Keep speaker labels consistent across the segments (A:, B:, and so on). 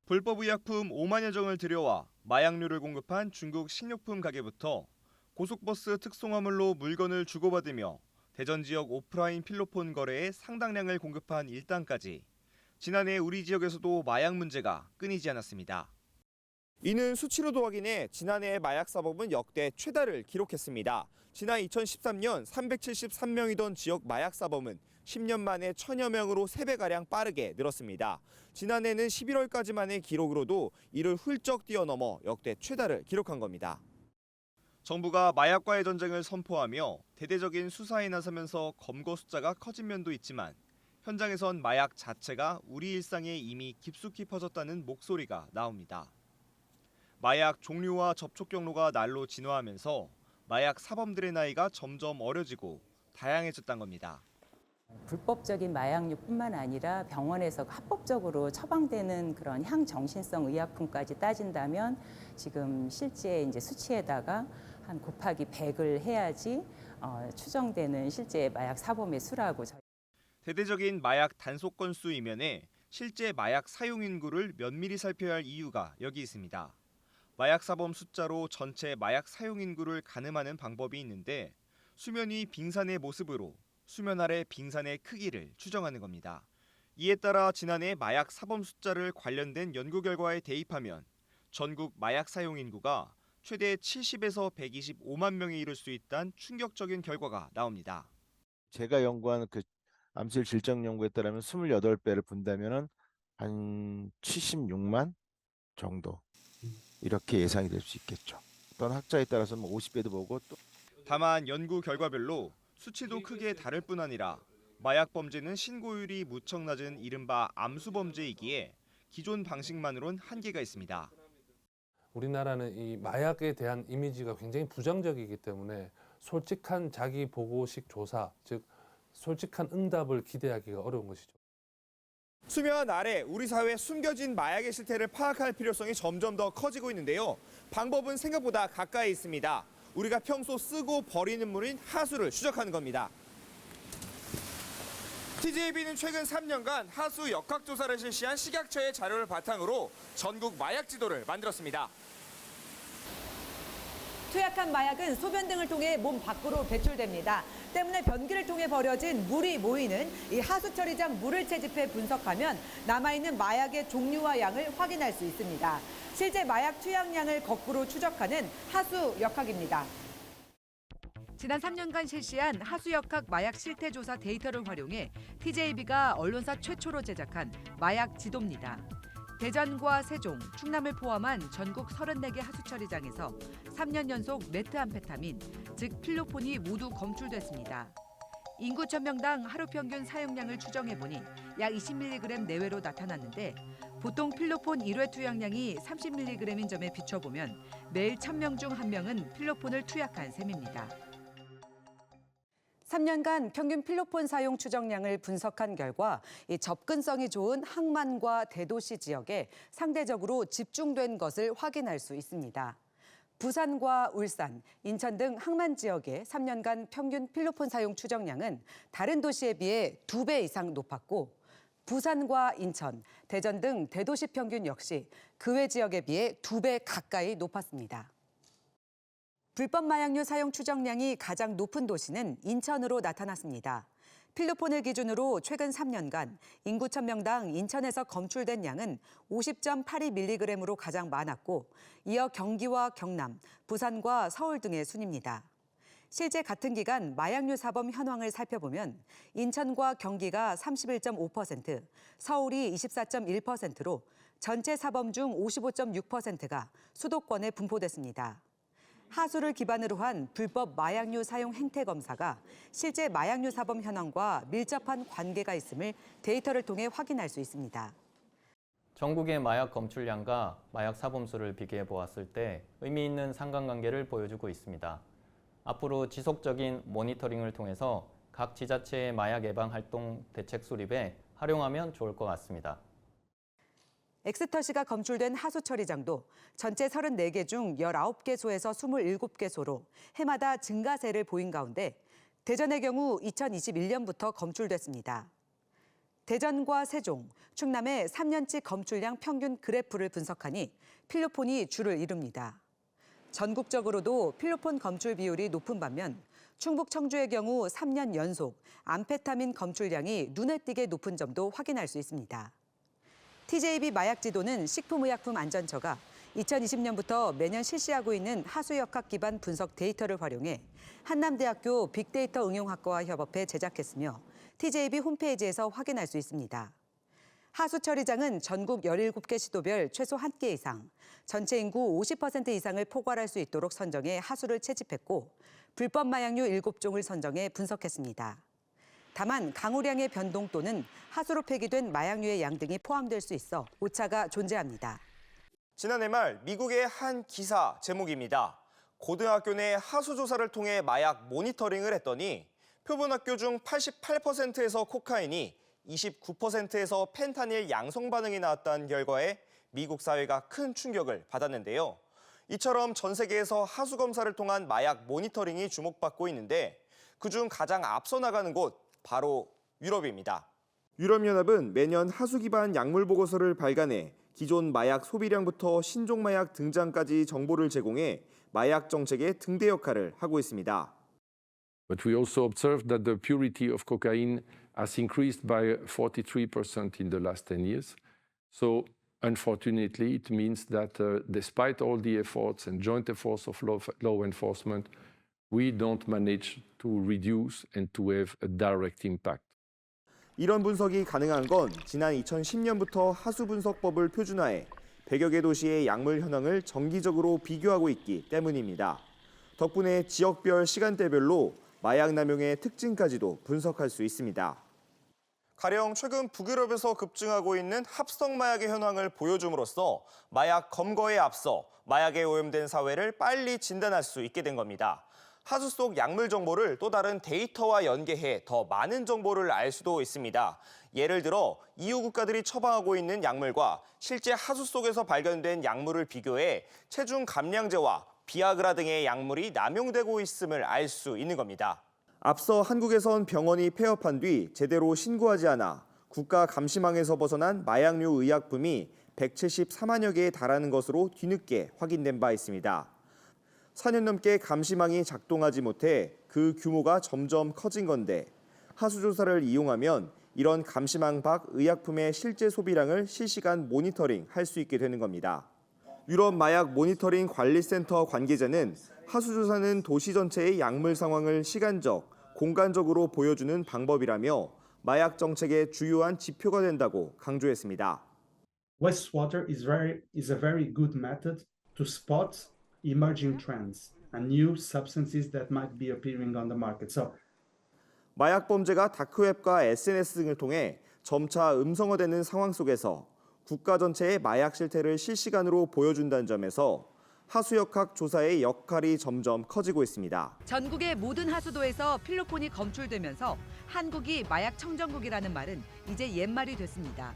A: 불법 의약품 5만여 종을 들여와 마약류를 공급한 중국 식료품 가게부터 고속버스 특송화물로 물건을 주고받으며 대전 지역 오프라인 필로폰 거래에 상당량을 공급한 일당까지 지난해 우리 지역에서도 마약 문제가 끊이지 않았습니다. 이는 수치로도 확인해 지난해 마약 사범은 역대 최다를 기록했습니다. 지난 2013년 373명이던 지역 마약 사범은 10년 만에 1000여 명으로 3배가량 빠르게 늘었습니다. 지난해는 11월까지만의 기록으로도 이를 훌쩍 뛰어넘어 역대 최다를 기록한 겁니다. 정부가 마약과의 전쟁을 선포하며 대대적인 수사에 나서면서 검거 숫자가 커진 면도 있지만 현장에선 마약 자체가 우리 일상에 이미 깊숙이 퍼졌다는 목소리가 나옵니다. 마약 종류와 접촉 경로가 날로 진화하면서 마약 사범들의 나이가 점점 어려지고 다양해졌다는 겁니다.
B: 불법적인 마약류뿐만 아니라 병원에서 합법적으로 처방되는 그런 향정신성 의약품까지 따진다면 지금 실제 이제 수치에다가 한 곱하기 100을 해야지 추정되는 실제 마약 사범의 수라고.
A: 대대적인 마약 단속 건수 이면에 실제 마약 사용 인구를 면밀히 살펴야 할 이유가 여기 있습니다. 마약 사범 숫자로 전체 마약 사용 인구를 가늠하는 방법이 있는데 수면 위 빙산의 모습으로 수면 아래 빙산의 크기를 추정하는 겁니다. 이에 따라 지난해 마약 사범 숫자를 관련된 연구 결과에 대입하면 전국 마약 사용 인구가 최대 70에서 125만 명에 이를 수 있다는 충격적인 결과가 나옵니다.
C: 제가 연구한 그 암실 질적 연구에 따르면 28배를 본다면은 한 76만 정도 이렇게 예상이 될 수 있겠죠. 어떤 학자에 따라서는 50배도 보고 또.
A: 다만 연구 결과별로 수치도 크게 다를 뿐 아니라 마약 범죄는 신고율이 무척 낮은 이른바 암수 범죄이기에 기존 방식만으론 한계가 있습니다.
D: 우리나라는 이 마약에 대한 이미지가 굉장히 부정적이기 때문에 솔직한 자기 보고식 조사, 즉 솔직한 응답을 기대하기가 어려운 것이죠.
A: 수면 아래 우리 사회에 숨겨진 마약의 실태를 파악할 필요성이 점점 더 커지고 있는데요. 방법은 생각보다 가까이 있습니다. 우리가 평소 쓰고 버리는 물인 하수를 추적하는 겁니다. TJB는 최근 3년간 하수 역학조사를 실시한 식약처의 자료를 바탕으로 전국 마약 지도를 만들었습니다.
E: 투약한 마약은 소변 등을 통해 몸 밖으로 배출됩니다. 때문에 변기를 통해 버려진 물이 모이는 이 하수 처리장 물을 채집해 분석하면 남아있는 마약의 종류와 양을 확인할 수 있습니다. 실제 마약 투약량을 거꾸로 추적하는 하수 역학입니다. 지난 3년간 실시한 하수역학 마약 실태 조사 데이터를 활용해 TJB가 언론사 최초로 제작한 마약 지도입니다. 대전과 세종, 충남을 포함한 전국 34개 하수처리장에서 3년 연속 메트암페타민, 즉 필로폰이 모두 검출됐습니다. 인구 1000명당 하루 평균 사용량을 추정해보니 약 20mg 내외로 나타났는데 보통 필로폰 1회 투약량이 30mg인 점에 비춰보면 매일 1000명 중 1명은 필로폰을 투약한 셈입니다.
F: 3년간 평균 필로폰 사용 추정량을 분석한 결과 이 접근성이 좋은 항만과 대도시 지역에 상대적으로 집중된 것을 확인할 수 있습니다. 부산과 울산, 인천 등 항만 지역의 3년간 평균 필로폰 사용 추정량은 다른 도시에 비해 2배 이상 높았고 부산과 인천, 대전 등 대도시 평균 역시 그 외 지역에 비해 2배 가까이 높았습니다. 불법 마약류 사용 추정량이 가장 높은 도시는 인천으로 나타났습니다. 필로폰을 기준으로 최근 3년간 인구 1000명당 인천에서 검출된 양은 50.82mg으로 가장 많았고 이어 경기와 경남, 부산과 서울 등의 순입니다. 실제 같은 기간 마약류 사범 현황을 살펴보면 인천과 경기가 31.5%, 서울이 24.1%로 전체 사범 중 55.6%가 수도권에 분포됐습니다. 하수를 기반으로 한 불법 마약류 사용 행태 검사가 실제 마약류 사범 현황과 밀접한 관계가 있음을 데이터를 통해 확인할 수 있습니다.
G: 전국의 마약 검출량과 마약 사범수를 비교해 보았을 때 의미 있는 상관관계를 보여주고 있습니다. 앞으로 지속적인 모니터링을 통해서 각 지자체의 마약 예방 활동 대책 수립에 활용하면 좋을 것 같습니다.
F: 엑스터시가 검출된 하수 처리장도 전체 34개 중 19개소에서 27개소로 해마다 증가세를 보인 가운데 대전의 경우 2021년부터 검출됐습니다. 대전과 세종, 충남의 3년치 검출량 평균 그래프를 분석하니 필로폰이 주를 이룹니다. 전국적으로도 필로폰 검출 비율이 높은 반면 충북 청주의 경우 3년 연속 암페타민 검출량이 눈에 띄게 높은 점도 확인할 수 있습니다. TJB 마약지도는 식품의약품안전처가 2020년부터 매년 실시하고 있는 하수역학 기반 분석 데이터를 활용해 한남대학교 빅데이터 응용학과와 협업해 제작했으며 TJB 홈페이지에서 확인할 수 있습니다. 하수 처리장은 전국 17개 시도별 최소 1개 이상, 전체 인구 50% 이상을 포괄할 수 있도록 선정해 하수를 채집했고 불법 마약류 7종을 선정해 분석했습니다. 다만 강우량의 변동 또는 하수로 폐기된 마약류의 양 등이 포함될 수 있어 오차가 존재합니다.
A: 지난해 말 미국의 한 기사 제목입니다. 고등학교 내 하수 조사를 통해 마약 모니터링을 했더니 표본학교 중 88%에서 코카인이 29%에서 펜타닐 양성 반응이 나왔다는 결과에 미국 사회가 큰 충격을 받았는데요. 이처럼 전 세계에서 하수 검사를 통한 마약 모니터링이 주목받고 있는데 그중 가장 앞서 나가는 곳 바로 유럽입니다. 유럽연합은 매년 하수 기반 약물 보고서를 발간해 기존 마약 소비량부터 신종 마약 등장까지 정보를 제공해 마약 정책의 등대 역할을 하고 있습니다.
H: But we also observed that the purity of cocaine has increased by 43% in the last 10 years. So unfortunately, it means that despite all the efforts and joint efforts of law enforcement, we don't manage to reduce and to have a direct impact.
A: 이런 분석이 가능한 건 지난 2010년부터 하수 분석법을 표준화해 100여 개 도시의 약물 현황을 정기적으로 비교하고 있기 때문입니다. 덕분에 지역별 시간대별로 마약 남용의 특징까지도 분석할 수 있습니다. 가령 최근 북유럽에서 급증하고 있는 합성 마약의 현황을 보여줌으로써 마약 검거에 앞서 마약에 오염된 사회를 빨리 진단할 수 있게 된 겁니다. 하수 속 약물 정보를 또 다른 데이터와 연계해 더 많은 정보를 알 수도 있습니다. 예를 들어 EU 국가들이 처방하고 있는 약물과 실제 하수 속에서 발견된 약물을 비교해 체중 감량제와 비아그라 등의 약물이 남용되고 있음을 알 수 있는 겁니다. 앞서 한국에선 병원이 폐업한 뒤 제대로 신고하지 않아 국가 감시망에서 벗어난 마약류 의약품이 174만여 개에 달하는 것으로 뒤늦게 확인된 바 있습니다. 4년 넘게 감시망이 작동하지 못해 그 규모가 점점 커진 건데 하수조사를 이용하면 이런 감시망 밖 의약품의 실제 소비량을 실시간 모니터링 할 수 있게 되는 겁니다. 유럽 마약 모니터링 관리센터 관계자는 하수조사는 도시 전체의 약물 상황을 시간적, 공간적으로 보여주는 방법이라며 마약 정책의 주요한 지표가 된다고 강조했습니다.
I: Wastewater is a very good method to spot emerging trends and new substances that might be appearing on the market. So,
A: 마약 범죄가 다크웹과 SNS 등을 통해 점차 음성화되는 상황 속에서 국가 전체의 마약 실태를 실시간으로 보여준다는 점에서 하수역학 조사의 역할이 점점 커지고 있습니다.
E: 전국의 모든 하수도에서 필로폰이 검출되면서 한국이 마약 청정국이라는 말은 이제 옛말이 됐습니다.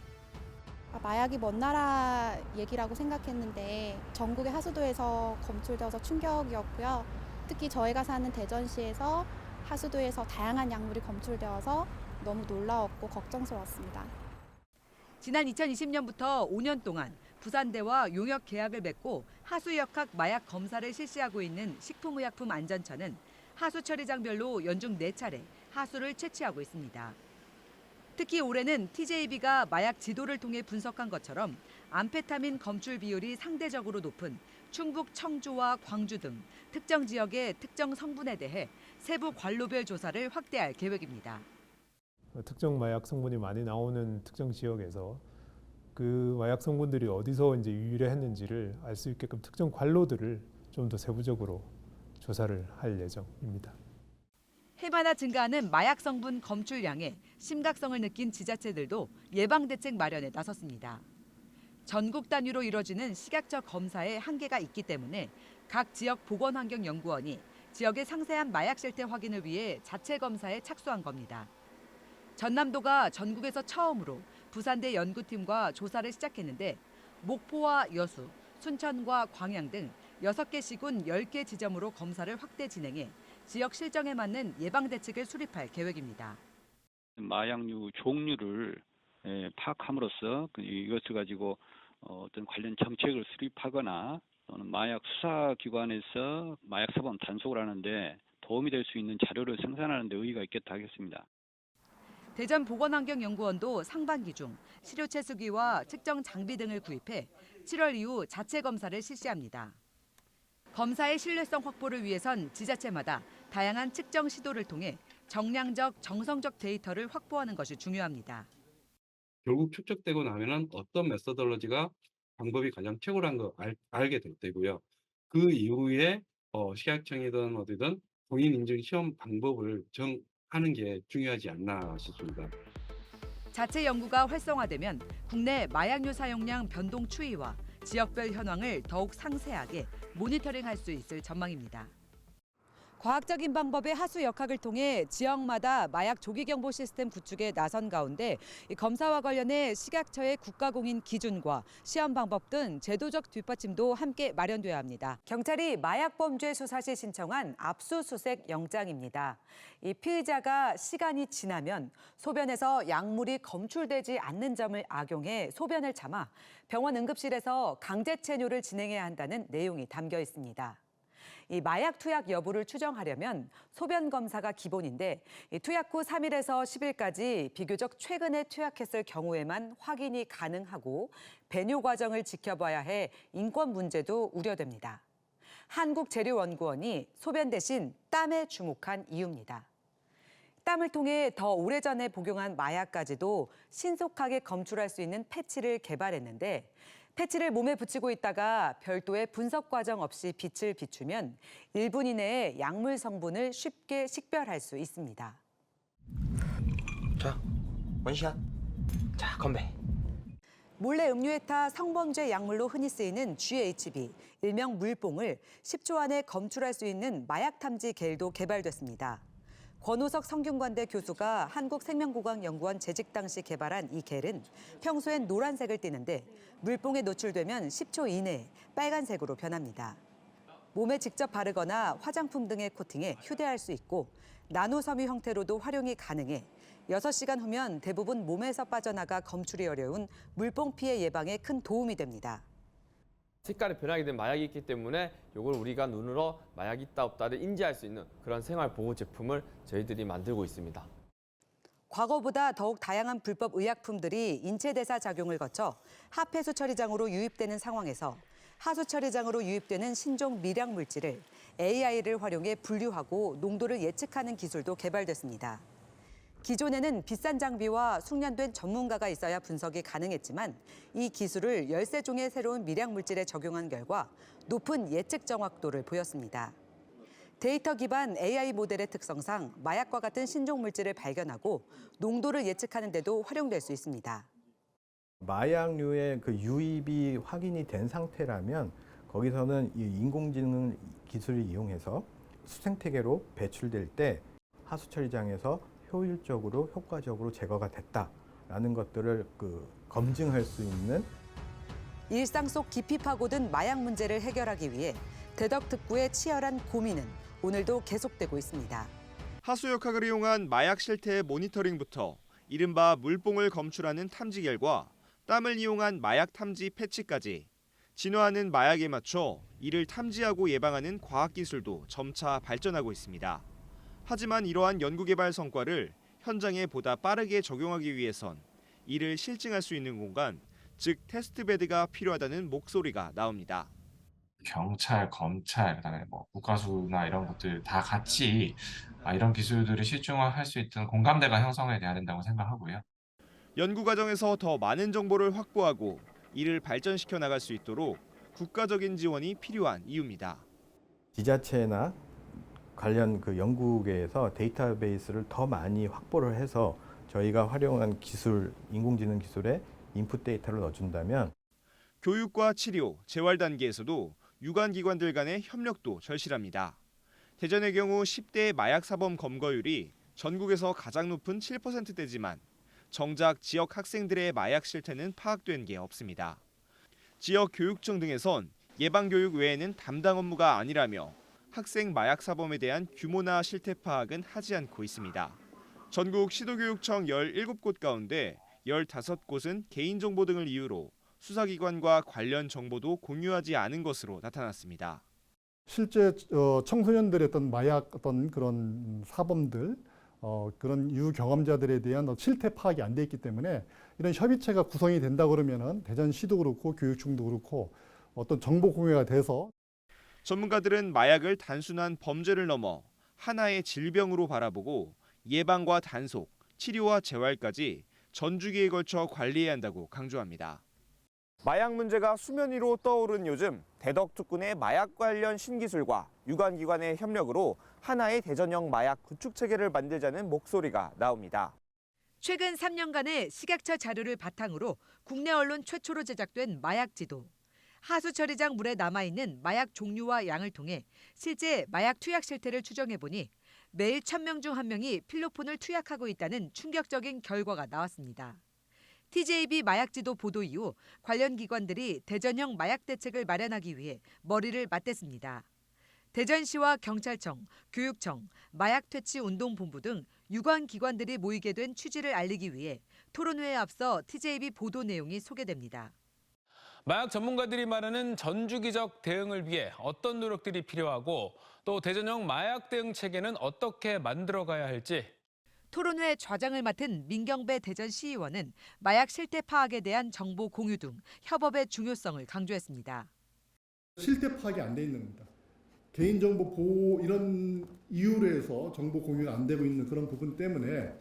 J: 마약이 먼 나라 얘기라고 생각했는데 전국의 하수도에서 검출되어서 충격이었고요. 특히 저희가 사는 대전시에서 하수도에서 다양한 약물이 검출되어서 너무 놀라웠고 걱정스러웠습니다.
E: 지난 2020년부터 5년 동안 부산대와 용역 계약을 맺고 하수역학 마약 검사를 실시하고 있는 식품의약품안전처는 하수 처리장별로 연중 4차례 하수를 채취하고 있습니다. 특히 올해는 TJB가 마약 지도를 통해 분석한 것처럼 암페타민 검출 비율이 상대적으로 높은 충북 청주와 광주 등 특정 지역의 특정 성분에 대해 세부 관로별 조사를 확대할 계획입니다.
K: 특정 마약 성분이 많이 나오는 특정 지역에서 그 마약 성분들이 어디서 이제 유래했는지를 알 수 있게끔 특정 관로들을 좀 더 세부적으로 조사를 할 예정입니다.
E: 해마다 증가하는 마약 성분 검출량에 심각성을 느낀 지자체들도 예방 대책 마련에 나섰습니다. 전국 단위로 이뤄지는 시각적 검사에 한계가 있기 때문에 각 지역 보건환경연구원이 지역의 상세한 마약 실태 확인을 위해 자체 검사에 착수한 겁니다. 전남도가 전국에서 처음으로 부산대 연구팀과 조사를 시작했는데 목포와 여수, 순천과 광양 등 6개 시군 10개 지점으로 검사를 확대 진행해 지역 실정에 맞는 예방 대책을 수립할 계획입니다.
L: 마약류 종류를 파악함으로써 이것을 가지고 어떤 관련 정책을 수립하거나 또는 마약 수사기관에서 마약 사범 단속을 하는데 도움이 될 수 있는 자료를 생산하는 데 의의가 있겠다 하겠습니다.
E: 대전보건환경연구원도 상반기 중 시료 채수기와 측정 장비 등을 구입해 7월 이후 자체 검사를 실시합니다. 검사의 신뢰성 확보를 위해선 지자체마다 다양한 측정 시도를 통해 정량적, 정성적 데이터를 확보하는 것이 중요합니다.
M: 결국 축적되고 나면은 어떤 메서덜러지가 방법이 가장 최고라는 걸 알게 될 때고요. 그 이후에 식약청이든 어디든 공인 인증 시험 방법을 정하는 게 중요하지 않나 싶습니다.
E: 자체 연구가 활성화되면 국내 마약류 사용량 변동 추이와 지역별 현황을 더욱 상세하게 모니터링할 수 있을 전망입니다. 과학적인 방법의 하수 역학을 통해 지역마다 마약 조기 경보 시스템 구축에 나선 가운데 검사와 관련해 식약처의 국가공인 기준과 시험 방법 등 제도적 뒷받침도 함께 마련돼야 합니다. 경찰이 마약 범죄 수사 시 신청한 압수수색 영장입니다. 이 피의자가 시간이 지나면 소변에서 약물이 검출되지 않는 점을 악용해 소변을 참아 병원 응급실에서 강제 체뇨를 진행해야 한다는 내용이 담겨 있습니다. 이 마약 투약 여부를 추정하려면 소변 검사가 기본인데 투약 후 3일에서 10일까지 비교적 최근에 투약했을 경우에만 확인이 가능하고 배뇨 과정을 지켜봐야 해 인권 문제도 우려됩니다. 한국재료연구원이 소변 대신 땀에 주목한 이유입니다. 땀을 통해 더 오래전에 복용한 마약까지도 신속하게 검출할 수 있는 패치를 개발했는데 패치를 몸에 붙이고 있다가 별도의 분석 과정 없이 빛을 비추면 1분 이내에 약물 성분을 쉽게 식별할 수 있습니다.
N: 자, 원샷. 자, 건배.
E: 몰래 음료에 타 성범죄 약물로 흔히 쓰이는 GHB, 일명 물뽕을 10초 안에 검출할 수 있는 마약 탐지 겔도 개발됐습니다. 권호석 성균관대 교수가 한국생명보건연구원 재직 당시 개발한 이 겔은 평소엔 노란색을 띠는데 물뽕에 노출되면 10초 이내에 빨간색으로 변합니다. 몸에 직접 바르거나 화장품 등에 코팅해 휴대할 수 있고 나노섬유 형태로도 활용이 가능해 6시간 후면 대부분 몸에서 빠져나가 검출이 어려운 물뽕 피해 예방에 큰 도움이 됩니다.
O: 색깔이 변하게 된 마약이 있기 때문에 이걸 우리가 눈으로 마약이 있다 없다를 인지할 수 있는 그런 생활 보호 제품을 저희들이 만들고 있습니다.
E: 과거보다 더욱 다양한 불법 의약품들이 인체 대사 작용을 거쳐 합해수 처리장으로 유입되는 상황에서 하수 처리장으로 유입되는 신종 미량 물질을 AI를 활용해 분류하고 농도를 예측하는 기술도 개발됐습니다. 기존에는 비싼 장비와 숙련된 전문가가 있어야 분석이 가능했지만 이 기술을 13종의 새로운 미량 물질에 적용한 결과 높은 예측 정확도를 보였습니다. 데이터 기반 AI 모델의 특성상 마약과 같은 신종 물질을 발견하고 농도를 예측하는 데도 활용될 수 있습니다.
P: 마약류의 그 유입이 확인이 된 상태라면 거기서는 이 인공지능 기술을 이용해서 수생태계로 배출될 때 하수 처리장에서 효율적으로 효과적으로 제거가 됐다라는 것들을 검증할 수 있는
E: 일상 속 깊이 파고든 마약 문제를 해결하기 위해 대덕특구의 치열한 고민은 오늘도 계속되고 있습니다.
A: 하수역학을 이용한 마약 실태의 모니터링부터 이른바 물뽕을 검출하는 탐지결과 땀을 이용한 마약 탐지 패치까지 진화하는 마약에 맞춰 이를 탐지하고 예방하는 과학기술도 점차 발전하고 있습니다. 하지만 이러한 연구개발 성과를 현장에 보다 빠르게 적용하기 위해선 이를 실증할 수 있는 공간, 즉 테스트베드가 필요하다는 목소리가 나옵니다.
Q: 경찰, 검찰, 그다음에 국가수나 이런 것들 다 같이 이런 기술들을 실증화할 수 있는 공감대가 형성이 돼야 된다고 생각하고요.
A: 연구 과정에서 더 많은 정보를 확보하고 이를 발전시켜 나갈 수 있도록 국가적인 지원이 필요한 이유입니다.
P: 지자체나 관련 연구계에서 데이터베이스를 더 많이 확보를 해서 저희가 활용한 기술, 인공지능 기술에 인풋 데이터를 넣어준다면
A: 교육과 치료, 재활 단계에서도 유관기관들 간의 협력도 절실합니다. 대전의 경우 10대 마약 사범 검거율이 전국에서 가장 높은 7%대지만 정작 지역 학생들의 마약 실태는 파악된 게 없습니다. 지역 교육청 등에선 예방교육 외에는 담당 업무가 아니라며 학생 마약 사범에 대한 규모나 실태 파악은 하지 않고 있습니다. 전국 시도교육청 17곳 가운데 15곳은 개인정보 등을 이유로 수사기관과 관련 정보도 공유하지 않은 것으로 나타났습니다.
R: 실제 청소년들의 어떤 마약 어떤 그런 사범들 그런 유경험자들에 대한 실태 파악이 안 돼 있기 때문에 이런 협의체가 구성이 된다 그러면은 대전시도 그렇고 교육청도 그렇고 어떤 정보 공유가 돼서
A: 전문가들은 마약을 단순한 범죄를 넘어 하나의 질병으로 바라보고 예방과 단속, 치료와 재활까지 전주기에 걸쳐 관리해야 한다고 강조합니다. 마약 문제가 수면 위로 떠오른 요즘 대덕특군의 마약 관련 신기술과 유관기관의 협력으로 하나의 대전형 마약 구축 체계를 만들자는 목소리가 나옵니다.
E: 최근 3년간의 식약처 자료를 바탕으로 국내 언론 최초로 제작된 마약 지도. 하수 처리장 물에 남아있는 마약 종류와 양을 통해 실제 마약 투약 실태를 추정해보니 매일 1000명 중 1명이 필로폰을 투약하고 있다는 충격적인 결과가 나왔습니다. TJB 마약지도 보도 이후 관련 기관들이 대전형 마약 대책을 마련하기 위해 머리를 맞댔습니다. 대전시와 경찰청, 교육청, 마약퇴치운동본부 등 유관 기관들이 모이게 된 취지를 알리기 위해 토론회에 앞서 TJB 보도 내용이 소개됩니다.
S: 마약 전문가들이 말하는 전주기적 대응을 위해 어떤 노력들이 필요하고 또 대전형 마약 대응 체계는 어떻게 만들어가야 할지.
E: 토론회 좌장을 맡은 민경배 대전시의원은 마약 실태 파악에 대한 정보 공유 등 협업의 중요성을 강조했습니다.
R: 실태 파악이 안 돼 있는 겁니다. 개인정보 보호 이런 이유로 해서 정보 공유가 안 되고 있는 그런 부분 때문에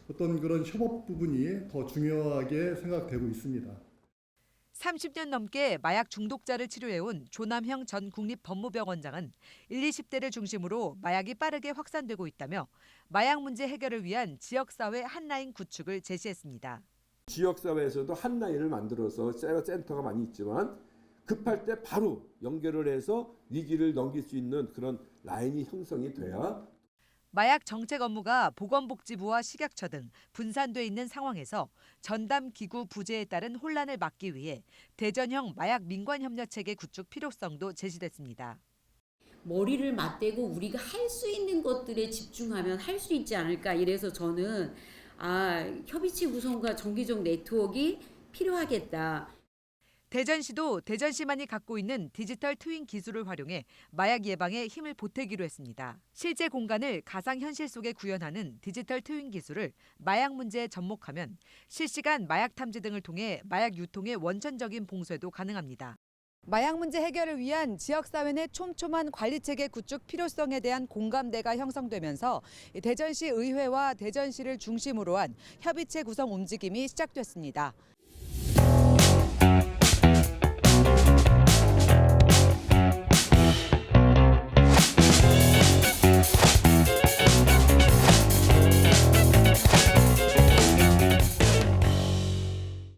R: 어떤 그런 협업 부분이 더 중요하게 생각되고 있습니다.
E: 30년 넘게 마약 중독자를 치료해온 조남형 전 국립법무병원장은 20대를 중심으로 마약이 빠르게 확산되고 있다며 마약 문제 해결을 위한 지역사회 한라인 구축을 제시했습니다.
T: 지역사회에서도 한라인을 만들어서 센터가 많이 있지만 급할 때 바로 연결을 해서 위기를 넘길 수 있는 그런 라인이 형성이 돼야
E: 마약 정책 업무가 보건복지부와 식약처 등 분산돼 있는 상황에서 전담 기구 부재에 따른 혼란을 막기 위해 대전형 마약 민관협력체계 구축 필요성도 제시됐습니다.
U: 머리를 맞대고 우리가 할 수 있는 것들에 집중하면 할 수 있지 않을까. 이래서 저는 협의체 구성과 정기적 네트워크가 필요하겠다.
E: 대전시도 대전시만이 갖고 있는 디지털 트윈 기술을 활용해 마약 예방에 힘을 보태기로 했습니다. 실제 공간을 가상현실 속에 구현하는 디지털 트윈 기술을 마약 문제에 접목하면 실시간 마약 탐지 등을 통해 마약 유통의 원천적인 봉쇄도 가능합니다. 마약 문제 해결을 위한 지역사회 내 촘촘한 관리체계 구축 필요성에 대한 공감대가 형성되면서 대전시 의회와 대전시를 중심으로 한 협의체 구성 움직임이 시작됐습니다.